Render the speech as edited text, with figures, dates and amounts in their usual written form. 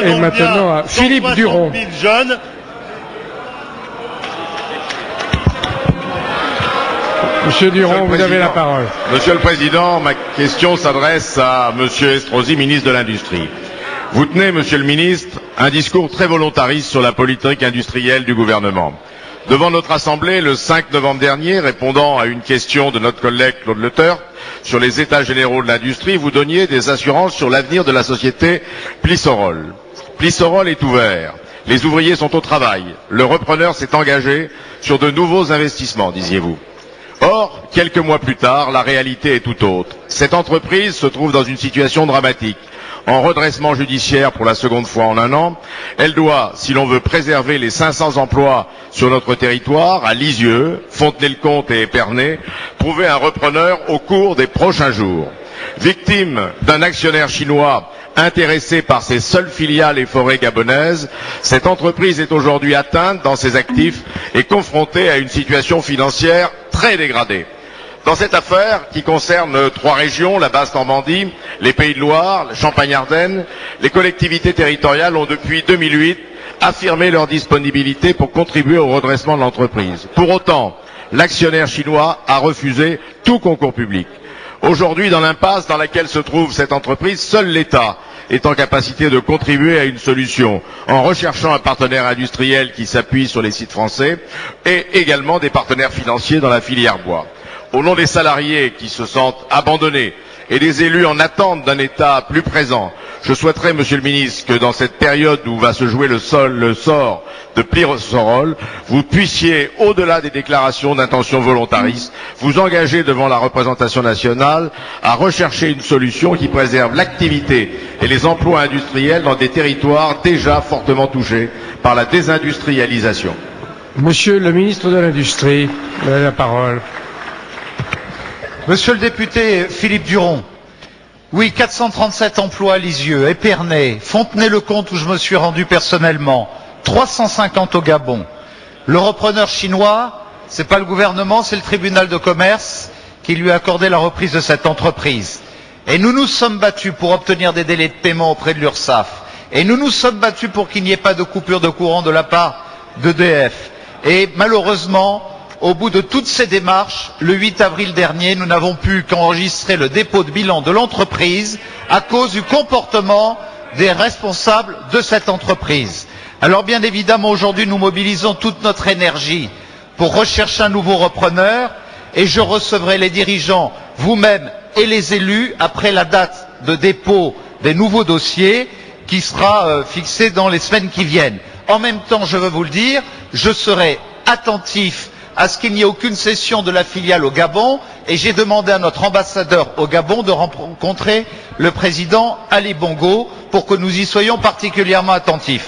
et maintenant à Philippe Duron. 000 jeunes. Monsieur Duron, vous avez la parole. Monsieur le Président, ma question s'adresse à Monsieur Estrosi, ministre de l'Industrie. Vous tenez, Monsieur le Ministre, un discours très volontariste sur la politique industrielle du gouvernement. Devant notre Assemblée, le 5 novembre dernier, répondant à une question de notre collègue Claude Letertre sur les états généraux de l'industrie, vous donniez des assurances sur l'avenir de la société Plissorol. Plissorol est ouvert. Les ouvriers sont au travail. Le repreneur s'est engagé sur de nouveaux investissements, disiez-vous. Or, quelques mois plus tard, la réalité est tout autre. Cette entreprise se trouve dans une situation dramatique. En redressement judiciaire pour la seconde fois en un an, elle doit, si l'on veut préserver les 500 emplois sur notre territoire, à Lisieux, Fontenay-le-Comte et Épernay, trouver un repreneur au cours des prochains jours. Victime d'un actionnaire chinois intéressé par ses seules filiales et forêts gabonaises, cette entreprise est aujourd'hui atteinte dans ses actifs et confrontée à une situation financière très dégradée. Dans cette affaire, qui concerne 3 régions, la Basse-Normandie, les Pays de Loire, la Champagne-Ardenne, les collectivités territoriales ont depuis 2008 affirmé leur disponibilité pour contribuer au redressement de l'entreprise. Pour autant, l'actionnaire chinois a refusé tout concours public. Aujourd'hui, dans l'impasse dans laquelle se trouve cette entreprise, seul l'État est en capacité de contribuer à une solution en recherchant un partenaire industriel qui s'appuie sur les sites français et également des partenaires financiers dans la filière bois. Au nom des salariés qui se sentent abandonnés et des élus en attente d'un État plus présent, je souhaiterais, Monsieur le Ministre, que dans cette période où va se jouer le sort de Plissorol, vous puissiez, au-delà des déclarations d'intention volontariste, vous engager devant la représentation nationale à rechercher une solution qui préserve l'activité et les emplois industriels dans des territoires déjà fortement touchés par la désindustrialisation. Monsieur le ministre de l'Industrie, vous avez la parole. Monsieur le député Philippe Duron, oui, 437 emplois à Lisieux, Épernay, Fontenay-le-Comte où je me suis rendu personnellement, 350 au Gabon. Le repreneur chinois, c'est pas le gouvernement, c'est le tribunal de commerce qui lui a accordé la reprise de cette entreprise. Et nous nous sommes battus pour obtenir des délais de paiement auprès de l'URSSAF. Et nous nous sommes battus pour qu'il n'y ait pas de coupure de courant de la part d'EDF. Et malheureusement, au bout de toutes ces démarches, le 8 avril dernier, nous n'avons pu qu'enregistrer le dépôt de bilan de l'entreprise à cause du comportement des responsables de cette entreprise. Alors bien évidemment, aujourd'hui, nous mobilisons toute notre énergie pour rechercher un nouveau repreneur et je recevrai les dirigeants, vous-même et les élus, après la date de dépôt des nouveaux dossiers qui sera fixée dans les semaines qui viennent. En même temps, je veux vous le dire, je serai attentif à ce qu'il n'y ait aucune cession de la filiale au Gabon et j'ai demandé à notre ambassadeur au Gabon de rencontrer le président Ali Bongo pour que nous y soyons particulièrement attentifs.